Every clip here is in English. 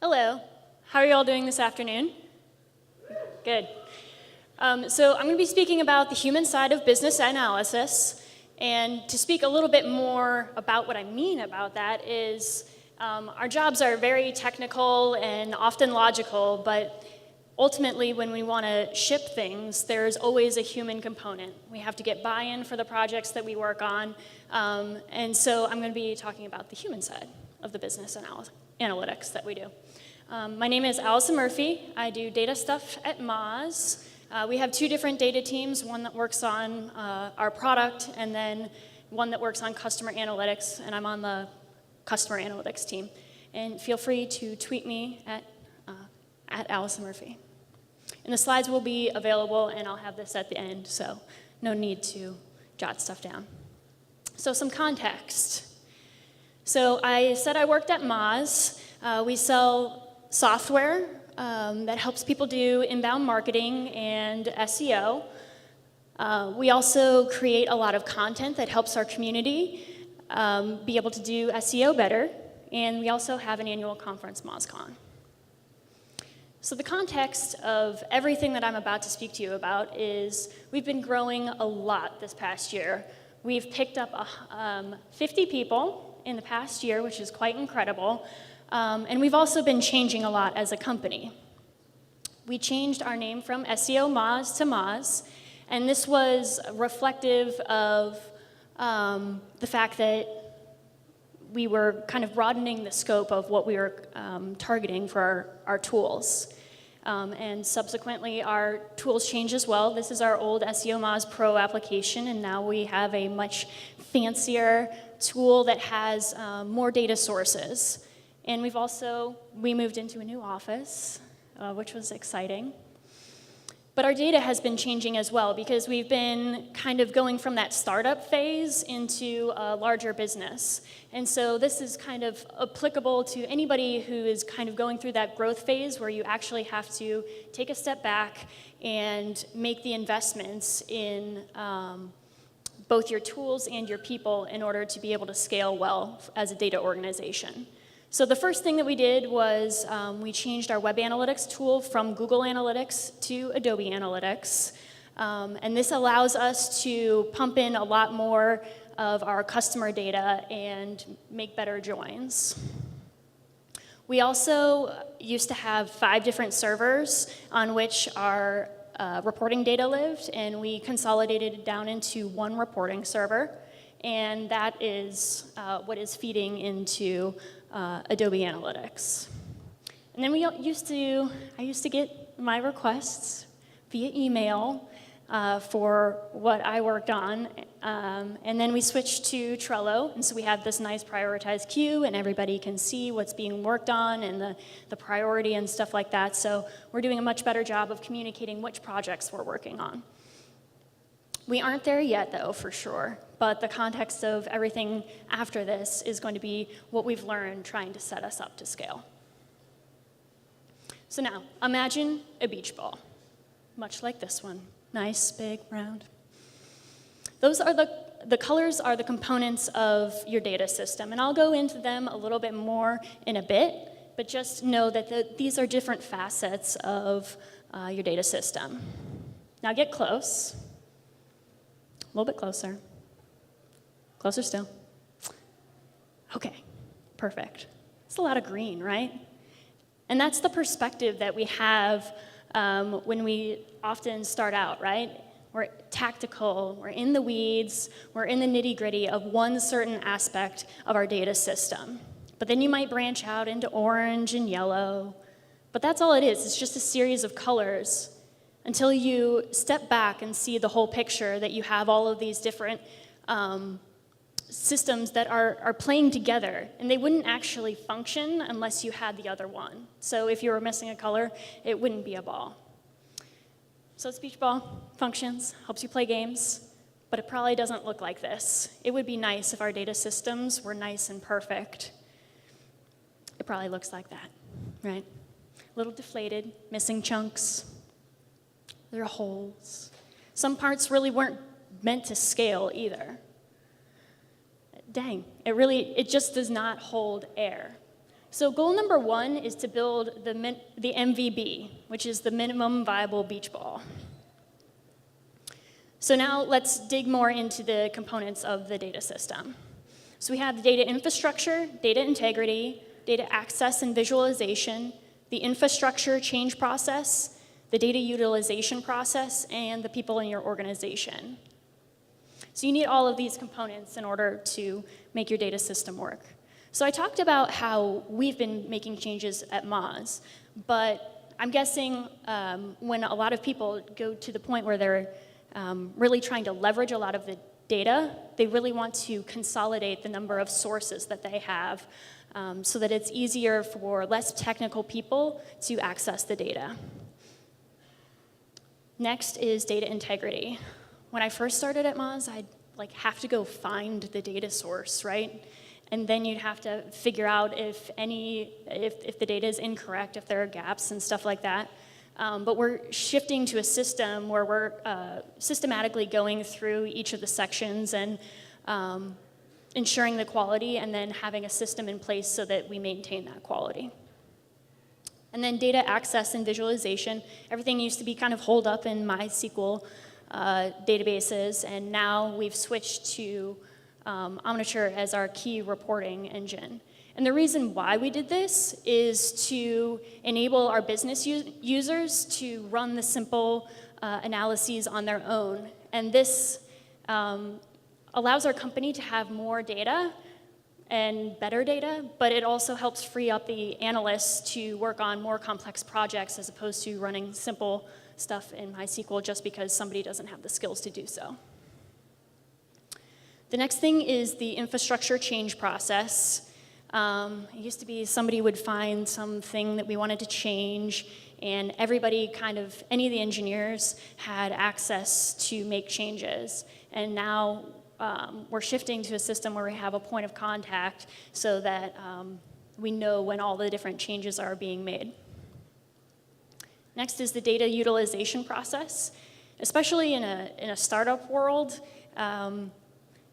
Hello. How are you all doing this afternoon? Good. So I'm going to be speaking about the human side of business analysis. And to speak a little bit more about what I mean about that is our jobs are very technical and often logical, but ultimately when we want to ship things, there's always a human component. We have to get buy-in for the projects that we work on. And so I'm going to be talking about the human side of the business analytics that we do. My name is Alyson Murphy. I do data stuff at Moz. We have two different data teams, one that works on our product and then one that works on customer analytics, and I'm on the customer analytics team. And feel free to tweet me at Alyson Murphy. And the slides will be available, and I'll have this at the end, so no need to jot stuff down. So some context. So I said I worked at Moz. We sell software that helps people do inbound marketing and SEO. We also create a lot of content that helps our community be able to do SEO better, and we also have an annual conference, MozCon. So the context of everything that I'm about to speak to you about is we've been growing a lot this past year. We've picked up 50 people in the past year, which is quite incredible. And we've also been changing a lot as a company. We changed our name from SEO Moz to Moz, and this was reflective of the fact that we were kind of broadening the scope of what we were targeting for our tools. And subsequently, our tools changed as well. This is our old SEO Moz Pro application, and now we have a much fancier tool that has more data sources. And we moved into a new office, which was exciting. But our data has been changing as well because we've been kind of going from that startup phase into a larger business. And so this is kind of applicable to anybody who is kind of going through that growth phase where you actually have to take a step back and make the investments in both your tools and your people in order to be able to scale well as a data organization. So the first thing that we did was we changed our web analytics tool from Google Analytics to Adobe Analytics. And this allows us to pump in a lot more of our customer data and make better joins. We also used to have 5 different servers on which our reporting data lived, and we consolidated it down into one reporting server. And that is what is feeding into Adobe Analytics. And then I used to get my requests via email for what I worked on. And then we switched to Trello. And so we have this nice prioritized queue, and everybody can see what's being worked on and the priority and stuff like that. So we're doing a much better job of communicating which projects we're working on. We aren't there yet, though, for sure. But the context of everything after this is going to be what we've learned trying to set us up to scale. So now, imagine a beach ball, much like this one. Nice, big, round. Those are the colors are the components of your data system. And I'll go into them a little bit more in a bit, but just know that these are different facets of your data system. Now get close. A little bit closer. Closer still. Okay, perfect. It's a lot of green, right? And that's the perspective that we have when we often start out, right? We're tactical, we're in the weeds, we're in the nitty-gritty of one certain aspect of our data system. But then you might branch out into orange and yellow. But that's all it is. It's just a series of colors until you step back and see the whole picture, that you have all of these different systems that are playing together, and they wouldn't actually function unless you had the other one. So if you were missing a color, it wouldn't be a ball. So this beach ball functions, helps you play games, but it probably doesn't look like this. It would be nice if our data systems were nice and perfect. It probably looks like that, right? A little deflated, missing chunks. There are holes. Some parts really weren't meant to scale either. Dang, it just does not hold air. So goal number 1 is to build the MVB, which is the minimum viable beach ball. So now let's dig more into the components of the data system. So we have the data infrastructure, data integrity, data access and visualization, the infrastructure change process, the data utilization process, and the people in your organization. So you need all of these components in order to make your data system work. So I talked about how we've been making changes at Moz, but I'm guessing when a lot of people go to the point where they're really trying to leverage a lot of the data, they really want to consolidate the number of sources that they have so that it's easier for less technical people to access the data. Next is data integrity. When I first started at Moz, I'd have to go find the data source, right? And then you'd have to figure out if the data is incorrect, if there are gaps and stuff like that. But we're shifting to a system where we're systematically going through each of the sections and ensuring the quality and then having a system in place so that we maintain that quality. And then data access and visualization. Everything used to be kind of holed up in MySQL databases, and now we've switched to Omniture as our key reporting engine. And the reason why we did this is to enable our business users to run the simple analyses on their own. And this allows our company to have more data and better data, but it also helps free up the analysts to work on more complex projects as opposed to running simple stuff in MySQL just because somebody doesn't have the skills to do so. The next thing is the infrastructure change process. It used to be somebody would find something that we wanted to change, and everybody any of the engineers had access to make changes. And now we're shifting to a system where we have a point of contact so that we know when all the different changes are being made. Next is the data utilization process. Especially in a startup world,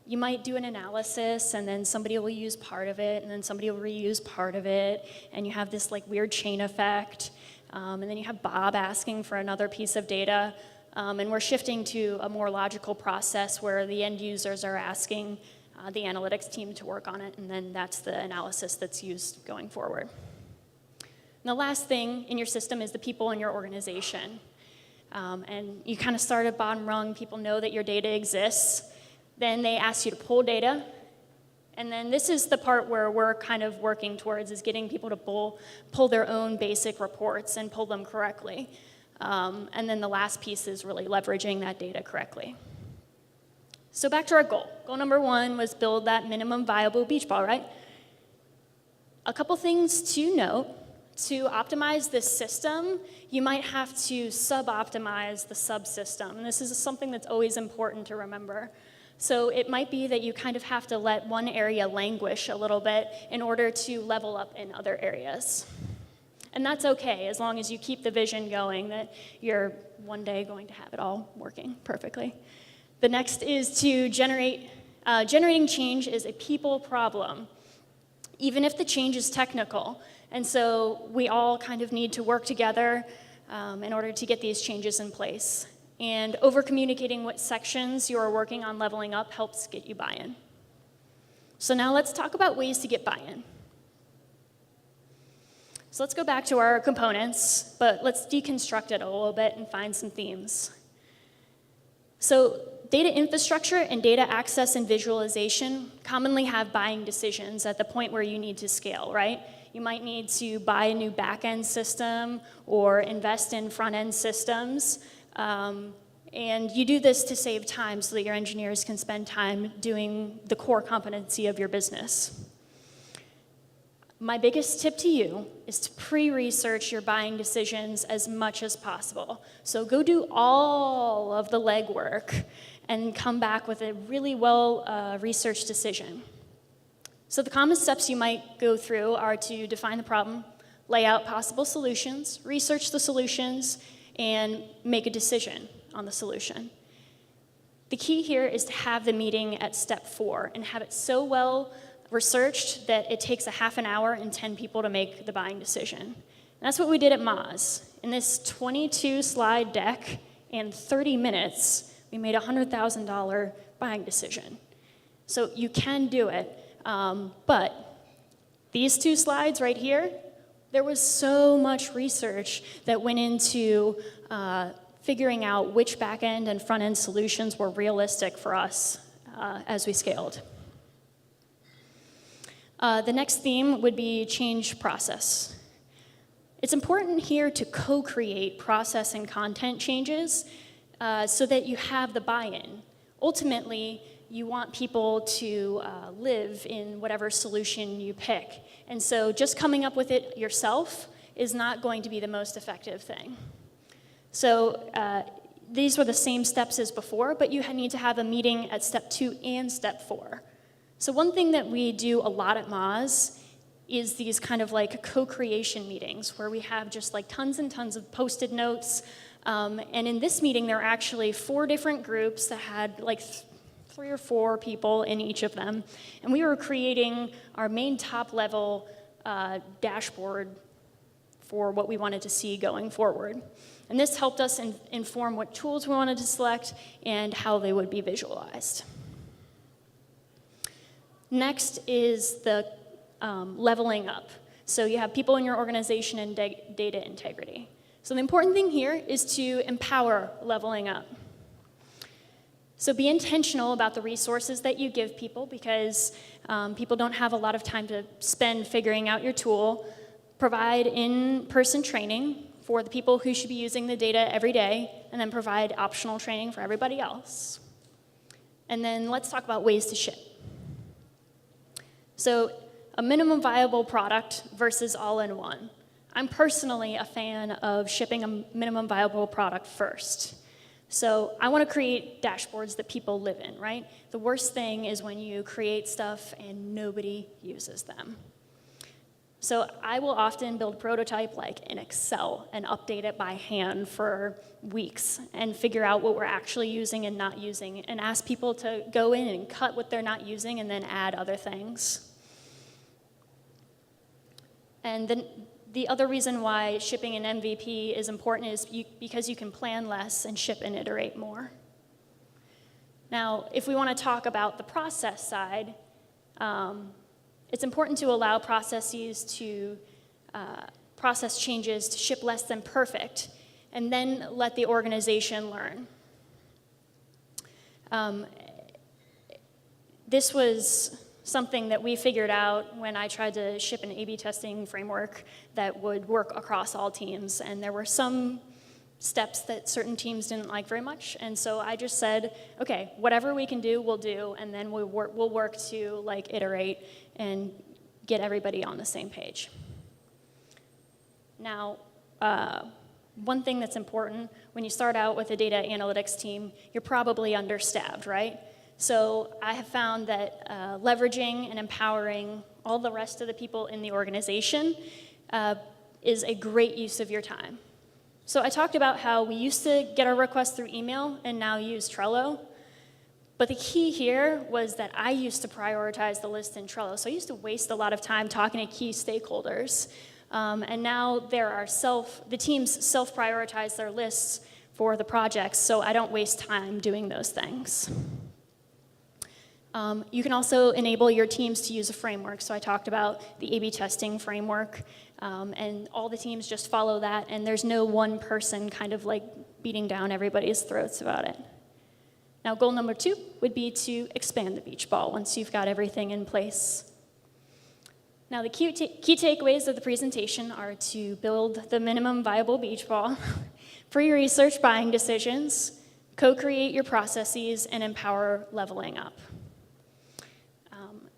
you might do an analysis, and then somebody will use part of it, and then somebody will reuse part of it, and you have this weird chain effect, and then you have Bob asking for another piece of data, and we're shifting to a more logical process where the end users are asking the analytics team to work on it, and then that's the analysis that's used going forward. And the last thing in your system is the people in your organization. And you kind of start at bottom rung, people know that your data exists. Then they ask you to pull data. And then this is the part where we're kind of working towards, is getting people to pull their own basic reports and pull them correctly. And then the last piece is really leveraging that data correctly. So back to our goal. Goal number 1 was build that minimum viable beach ball, right? A couple things to note. To optimize this system, you might have to sub-optimize the subsystem. And this is something that's always important to remember. So it might be that you kind of have to let one area languish a little bit in order to level up in other areas. And that's okay, as long as you keep the vision going that you're one day going to have it all working perfectly. The next is to generating change is a people problem, even if the change is technical. And so we all kind of need to work together in order to get these changes in place. And over-communicating what sections you are working on leveling up helps get you buy-in. So now let's talk about ways to get buy-in. So let's go back to our components, but let's deconstruct it a little bit and find some themes. So data infrastructure and data access and visualization commonly have buying decisions at the point where you need to scale, right? You might need to buy a new back-end system or invest in front-end systems. And you do this to save time so that your engineers can spend time doing the core competency of your business. My biggest tip to you is to pre-research your buying decisions as much as possible. So go do all of the legwork and come back with a really well-researched decision. So the common steps you might go through are to define the problem, lay out possible solutions, research the solutions, and make a decision on the solution. The key here is to have the meeting at step 4 and have it so well researched that it takes a half an hour and 10 people to make the buying decision. And that's what we did at Moz. In this 22-slide deck and 30 minutes, we made a $100,000 buying decision. So you can do it, but these 2 slides right here, there was so much research that went into figuring out which back-end and front-end solutions were realistic for us as we scaled. The next theme would be change process. It's important here to co-create process and content changes so that you have the buy-in. Ultimately, you want people to live in whatever solution you pick. And so just coming up with it yourself is not going to be the most effective thing. So these were the same steps as before, but you need to have a meeting at step 2 and step 4. So one thing that we do a lot at Moz is these kind of like co-creation meetings where we have just like tons and tons of post-it notes. And in this meeting, there are actually 4 different groups that had like 3 or 4 people in each of them. And we were creating our main top-level dashboard for what we wanted to see going forward. And this helped us inform what tools we wanted to select and how they would be visualized. Next is the leveling up. So you have people in your organization and data integrity. So the important thing here is to empower leveling up. So be intentional about the resources that you give people because people don't have a lot of time to spend figuring out your tool. Provide in-person training for the people who should be using the data every day, and then provide optional training for everybody else. And then let's talk about ways to ship. So a minimum viable product versus all-in-one. I'm personally a fan of shipping a minimum viable product first. So I want to create dashboards that people live in, right? The worst thing is when you create stuff and nobody uses them. So I will often build prototype like in Excel and update it by hand for weeks and figure out what we're actually using and not using and ask people to go in and cut what they're not using and then add other things. And then the other reason why shipping an MVP is important is because you can plan less and ship and iterate more. Now, if we want to talk about the process side, it's important to allow processes to process changes to ship less than perfect, and then let the organization learn. This was something that we figured out when I tried to ship an A/B testing framework that would work across all teams, and there were some steps that certain teams didn't like very much, and so I just said, okay, whatever we can do, we'll do, and then we'll work to like iterate and get everybody on the same page. Now, one thing that's important, when you start out with a data analytics team, you're probably understaffed, right? So I have found that leveraging and empowering all the rest of the people in the organization is a great use of your time. So I talked about how we used to get our requests through email and now use Trello. But the key here was that I used to prioritize the list in Trello. So I used to waste a lot of time talking to key stakeholders. And now the teams self-prioritize their lists for the projects, so I don't waste time doing those things. You can also enable your teams to use a framework. So I talked about the A/B testing framework, and all the teams just follow that, and there's no one person kind of like beating down everybody's throats about it. Now, goal number 2 would be to expand the beach ball once you've got everything in place. Now, the key takeaways of the presentation are to build the minimum viable beach ball, pre-research buying decisions, co-create your processes, and empower leveling up.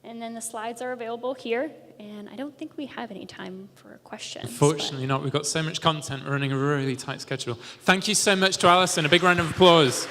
And then the slides are available here, and I don't think we have any time for questions. Unfortunately not. We've got so much content. We're running a really tight schedule. Thank you so much to Alyson. A big round of applause.